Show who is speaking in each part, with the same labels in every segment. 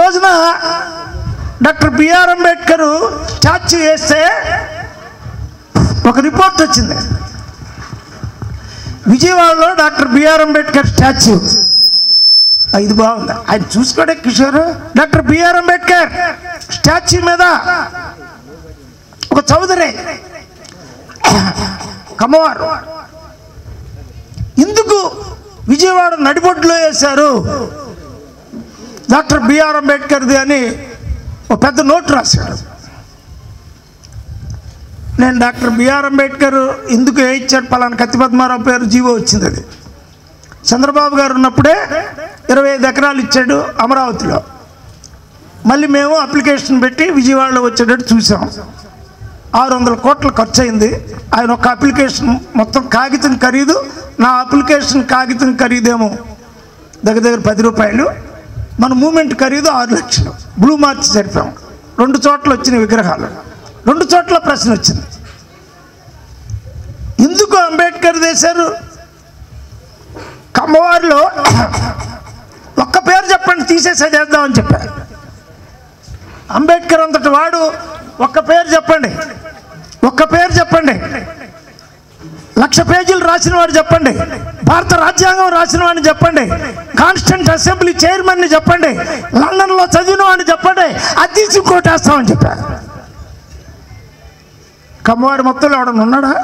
Speaker 1: రోజున doctor BR Ambedkar statue వేస్తే ఒక రిపోర్ట్ వచ్చింది, విజయవాడలో డాక్టర్ బిఆర్ అంబేద్కర్ స్టాచ్యూ. ఇది బాగుంది, ఆయన చూసుకోడే Kishore. Doctor BR Ambedkar statue మీద ఒక చౌదరి కమ్మవారు ఎందుకు విజయవాడ నడిబొడ్డులో వేశారు డాక్టర్ బిఆర్ అంబేద్కర్ది అని ఒక పెద్ద నోట్ రాశాడు. నేను డాక్టర్ బిఆర్ అంబేద్కర్ ఎందుకు వేయించాడు పలానా కత్తి పద్మారావు పేరు జీవో వచ్చింది. అది చంద్రబాబు గారు ఉన్నప్పుడే 25 ఎకరాలు ఇచ్చాడు అమరావతిలో. మళ్ళీ మేము అప్లికేషన్ పెట్టి విజయవాడలో వచ్చేటట్టు చూసాం. 600 కోట్ల ఖర్చు అయింది. ఆయన ఒక అప్లికేషన్ మొత్తం కాగితం ఖరీదు, నా అప్లికేషన్ కాగితం ఖరీదేమో దగ్గర 10 రూపాయలు, మన మూమెంట్ ఖరీదు 6 లక్షలు. Blue March జరిపాం. 2 చోట్ల వచ్చిన విగ్రహాలు, 2 చోట్ల ప్రశ్న వచ్చింది, ఎందుకు అంబేద్కర్ వేశారు? కమ్మవారిలో ఒక్క పేరు చెప్పండి తీసేసేద్దామని చెప్పారు. అంబేద్కర్ అంతటి వాడు ఒక్క పేరు చెప్పండి, ఒక్క పేరు చెప్పండి. 1,00,000 పేజీలు రాసిన వాడు చెప్పండి, భారత రాజ్యాంగం రాసిన వాడిని చెప్పండి, కాన్స్టిట్యూంట్ అసెంబ్లీ చైర్మన్ని చెప్పండి, లండన్లో చదివిన వాడిని చెప్పండి, అది తీసి కోటేస్తామని చెప్పారు. కమ్మవారి మొత్తంలో ఎవడన్నా ఉన్నాడా?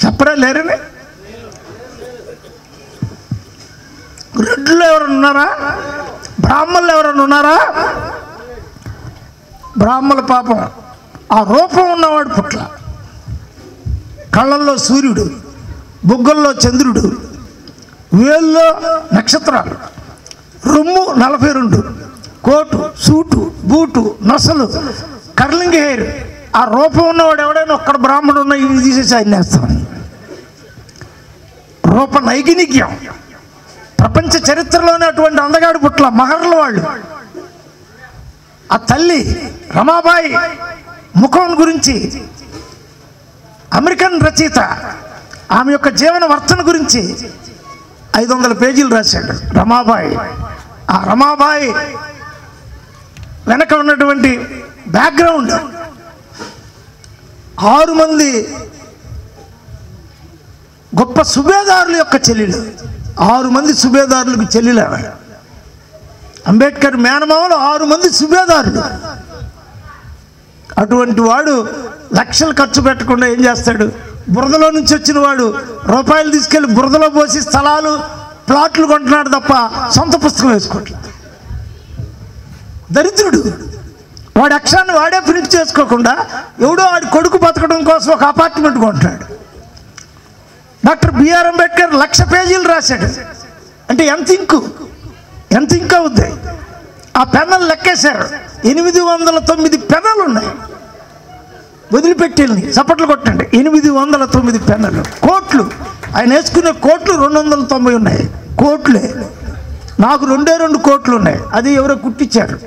Speaker 1: చెప్పరే, లేరని. రెడ్లు ఎవరన్నా ఉన్నారా? బ్రాహ్మణులు ఎవరన్నా ఉన్నారా? బ్రాహ్మణుల పాపం ఆ రూపం ఉన్నవాడు పుట్ల, కళ్ళల్లో సూర్యుడు, బుగ్గల్లో చంద్రుడు, వేల్లో నక్షత్రాలు, రొమ్ము 42, కోటు, సూటు, బూటు, నొసలు, కర్లింగ్ హెయిర్. ఆ రూపం ఉన్నవాడు ఎవడైనా ఒక్కడ బ్రాహ్మణుడు ఉన్న ఇవి తీసేసి ఆయన వేస్తామని. రూప నైగినిక్యం ప్రపంచ చరిత్రలోనే అటువంటి అందగాడు పుట్ల మహర్ల వాళ్ళు. ఆ తల్లి రమాబాయి ముఖం గురించి అమెరికన్ రచయిత ఆమె యొక్క జీవన వర్తన గురించి 500 పేజీలు రాశాడు రమాబాయి. ఆ రమాబాయి వెనక ఉన్నటువంటి బ్యాక్గ్రౌండ్ 6 మంది గొప్ప సుబేదారుల యొక్క చెల్లెలు, 6 మంది సుబేదారులకు చెల్లెలు. అంబేద్కర్ మేనమామలు 6 మంది సుబేదారులు. అటువంటి వాడు లక్షలు ఖర్చు పెట్టకుండా ఏం చేస్తాడు? బురదలో నుంచి వచ్చిన వాడు రూపాయలు తీసుకెళ్ళి బురదలో పోసి స్థలాలు ప్లాట్లు కొంటున్నాడు తప్ప సొంత పుస్తకం వేసుకోవట్లేదు. దరిద్రుడు. వాడి అక్షరాన్ని వాడే ప్రింట్ చేసుకోకుండా ఎవడో వాడి కొడుకు బతకడం కోసం ఒక అపార్ట్మెంట్ కొంటున్నాడు. డాక్టర్ బిఆర్ అంబేద్కర్ 1,00,000 పేజీలు రాశాడు. అంటే ఎంత ఇంకు అవుద్ది? ఆ పెన్నులు లెక్కేశారు, 809 పెన్నులు ఉన్నాయి. వదిలిపెట్టేళ్ళని చప్పట్లు కొట్టండి. 809 పెన్నులు. కోట్లు, ఆయన వేసుకునే కోట్లు 290 ఉన్నాయి. కోట్లే. నాకు 2 కోట్లు ఉన్నాయి. అది ఎవరో కుట్టించారు.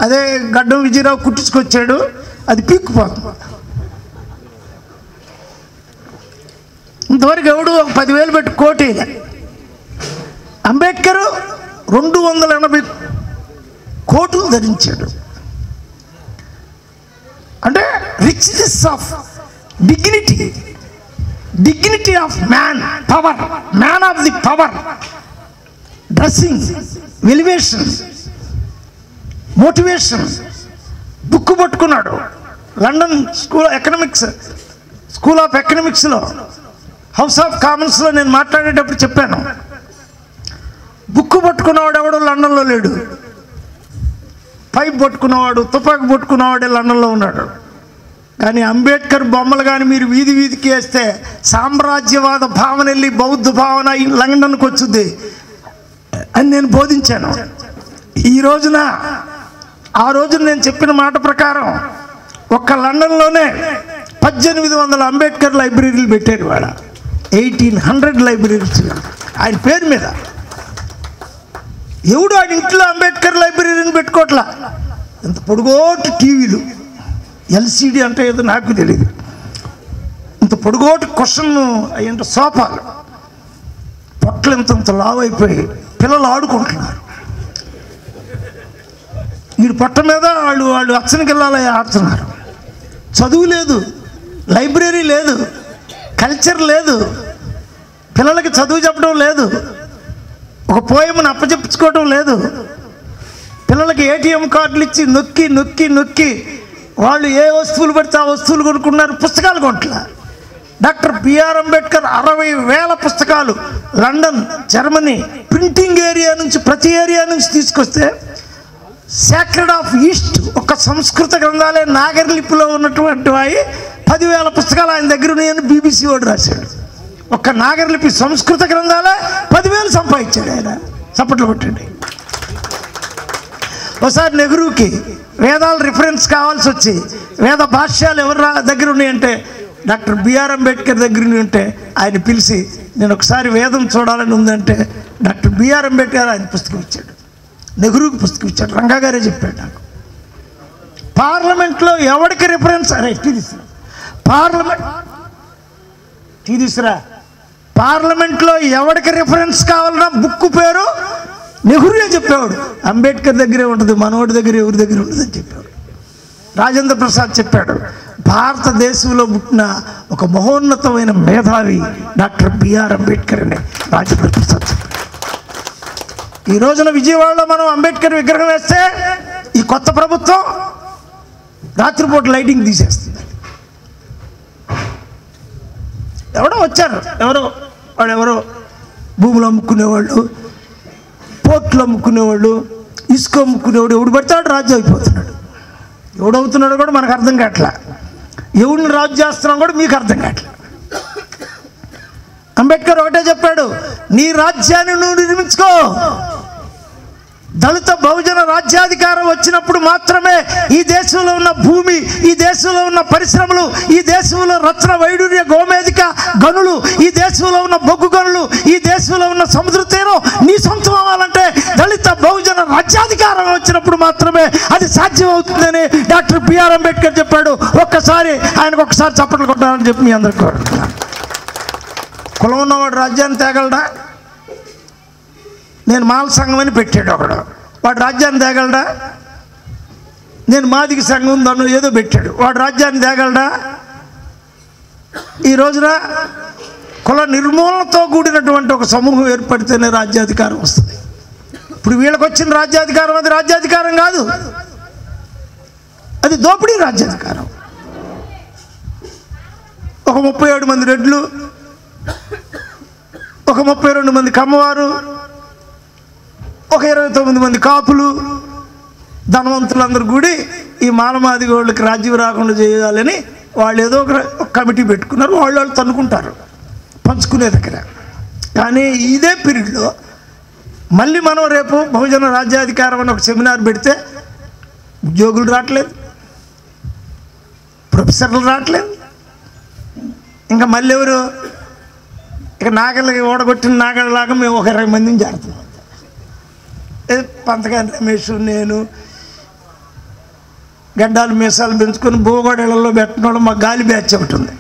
Speaker 1: అదే గడ్డం విజయరావు కుట్టించుకొచ్చాడు, అది పీక్కుపోతుంది. ఇంతవరకు ఎవడు ఒక 10,000 పెట్టి కోటేలే. అంబేద్కర్ 280 కోట్లు ధరించాడు. అంటే richness of dignity of man, power, man of the power, dressing, elevation, motivation. Book పట్టుకున్నాడు. లండన్ స్కూల్ ఆఫ్ ఎకనామిక్స్లో, హౌస్ ఆఫ్ కామన్స్లో నేను మాట్లాడేటప్పుడు చెప్పాను, బుక్ పట్టుకున్నవాడు ఎవడు లండన్లో లేడు. పైప్ పట్టుకున్నవాడు, తుపాకు పట్టుకున్నవాడే లండన్లో ఉన్నాడు. కానీ అంబేద్కర్ బొమ్మలు కానీ మీరు వీధికి వేస్తే సామ్రాజ్యవాద భావన వెళ్ళి బౌద్ధ భావన ఈ లండన్కి వచ్చింది అని నేను బోధించాను. ఆ రోజున నేను చెప్పిన మాట ప్రకారం ఒక్క లండన్లోనే 1800 అంబేద్కర్ లైబ్రరీలు పెట్టారు. వాడ 1800 లైబ్రరీస్ ఆయన పేరు మీద. ఎవడు ఆయన ఇంట్లో అంబేద్కర్ లైబ్రరీని పెట్టుకోవట్లా. ఇంత పొడుగోటి టీవీలు, ఎల్సిడి అంటే ఏదో నాకు తెలియదు, ఇంత పొడుగోటి క్వశ్చన్ అయ్యంటే సోఫాలు, పొట్టలు ఇంత లావు అయిపోయి పిల్లలు ఆడుకుంటున్నారు. వీడి పొట్ట మీద వాళ్ళు అచ్చనికి వెళ్ళాలి ఆడుతున్నారు. చదువు లేదు, లైబ్రరీ లేదు, కల్చర్ లేదు, పిల్లలకి చదువు చెప్పడం లేదు, ఒక పోయమును అప్పచెప్పుకోవడం లేదు, పిల్లలకి ఏటీఎం కార్డులు ఇచ్చి నొక్కి నొక్కి నొక్కి వాళ్ళు ఏ వస్తువులు పడితే ఆ వస్తువులు కొనుక్కున్నారు, పుస్తకాలు కొనట్లా. డాక్టర్ బిఆర్ అంబేద్కర్ 60,000 పుస్తకాలు లండన్, జర్మనీ ప్రింటింగ్ ఏరియా నుంచి, ప్రతి ఏరియా నుంచి తీసుకొస్తే సేక్రెడ్ ఆఫ్ ఈస్ట్ ఒక సంస్కృత గ్రంథాలే నాగరిలిపిలో ఉన్నటువంటి 10,000 పుస్తకాలు ఆయన దగ్గర ఉన్నాయని BBC వాడు రాశాడు. ఒక్క నాగరిలిపి సంస్కృత గ్రంథాలే 10,000 సంపాదించాడు ఆయన. చప్పట్లు కొట్టండి. ఒకసారి నెహ్రూకి వేదాల రిఫరెన్స్ కావాల్సి వచ్చి వేద భాష్యాలు ఎవరి దగ్గర ఉన్నాయంటే డాక్టర్ బిఆర్ అంబేద్కర్ దగ్గర ఉంటే ఆయన పిలిచి నేను ఒకసారి వేదం చూడాలని ఉందంటే డాక్టర్ బిఆర్ అంబేద్కర్ ఆయన పుస్తకం ఇచ్చాడు, నెహ్రూకి పుస్తకం ఇచ్చాడు. రంగా గారే చెప్పాడు నాకు. పార్లమెంట్లో ఎవరికి రిఫరెన్స్ అరే తీసుకురా, తీసుకురా, పార్లమెంట్లో ఎవరికి రిఫరెన్స్ కావాలన్నా బుక్ పేరు నెహ్రూయే చెప్పేవాడు. అంబేద్కర్ దగ్గరే ఉంటుంది, మనోడి దగ్గర ఎవరి దగ్గర ఉంటుందని చెప్పాడు. రాజేంద్ర ప్రసాద్ చెప్పాడు, భారతదేశంలో పుట్టిన ఒక మహోన్నతమైన మేధావి డాక్టర్ బిఆర్ అంబేద్కర్ అని రాజేంద్ర ప్రసాద్ చెప్పాడు. ఈ రోజున విజయవాడలో మనం అంబేద్కర్ విగ్రహం వేస్తే ఈ కొత్త ప్రభుత్వం రాత్రిపూట లైటింగ్ తీసేస్తుంది. ఎవడో వచ్చారు, ఎవరో భూములు అమ్ముకునేవాళ్ళు, పోర్ట్లు అమ్ముకునేవాళ్ళు, ఇసుక అమ్ముకునేవాడు, ఎవడు పడతాడు రాజు అయిపోతున్నాడు. ఎవడవుతున్నాడో కూడా మనకు అర్థం కావట్లా, ఎవడిని రాజు చేస్తున్నాం కూడా మీకు అర్థం కావట్లా. అంబేద్కర్ ఒకటే చెప్పాడు, నీ రాజ్యాన్ని నువ్వు నిర్మించుకో. దళిత బహుజన రాజ్యాధికారం వచ్చినప్పుడు మాత్రమే ఈ దేశంలో ఉన్న భూమి, ఈ దేశంలో ఉన్న పరిశ్రమలు, ఈ దేశంలో రత్న వైడూర్య గోమేధిక గనులు, ఈ దేశంలో ఉన్న బొగ్గు గనులు, ఈ దేశంలో ఉన్న సముద్ర తీరం నీ సొంతం అవ్వాలంటే దళిత బహుజన రాజ్యాధికారం వచ్చినప్పుడు మాత్రమే అది సాధ్యం అవుతుందని డాక్టర్ బిఆర్ అంబేద్కర్ చెప్పాడు. ఒక్కసారి ఆయనకు ఒకసారి చప్పట్లు కొట్టాలని చెప్పి మీ అందరికీ కోరుతున్నాను. కులం ఉన్నవాడు రాజ్యాన్ని తేగలడా? నేను మాల సంఘం అని పెట్టాడు ఒకడు, వాడు రాజ్యాన్ని తేగలడా? నేను మాదిగ సంఘం ఉందన్ను ఏదో పెట్టాడు, వాడు రాజ్యాన్ని తేగలడా? ఈ రోజున కుల నిర్మూలనతో కూడినటువంటి ఒక సమూహం ఏర్పడితేనే రాజ్యాధికారం వస్తుంది. ఇప్పుడు వీళ్ళకి వచ్చిన రాజ్యాధికారం అది రాజ్యాధికారం కాదు, అది దోపిడీ రాజ్యాధికారం. ఒక 37 మంది రెడ్లు, ఒక 32 మంది కమ్మవారు, ఒక 29 మంది కాపులు, ధనవంతులందరూ కూడి ఈ మాలమాదిగ వాళ్ళకి రాజ్యం రాకుండా చేయాలని వాళ్ళు ఏదో ఒక కమిటీ పెట్టుకున్నారు. వాళ్ళు తన్నుకుంటారు పంచుకునే దగ్గర. కానీ ఇదే పీరియడ్లో మళ్ళీ మనం రేపు బహుజన రాజ్యాధికారం అని ఒక సెమినార్ పెడితే ఉద్యోగులు రావట్లేదు, ప్రొఫెసర్లు రావట్లేదు, ఇంకా మళ్ళీ ఎవరు ఇక నాగళ్ళకి ఓడగొట్టిన నాగళ్ళలాగా మేము ఒక 20 మందిని చేరుతున్నాం. పంతగాని రమేష్, నేను గడ్డాలు మీసాలు పెంచుకొని భూగోడలలో పెట్టిన వాళ్ళు మా గాలి బ్యాచ్ ఒకటి ఉంది.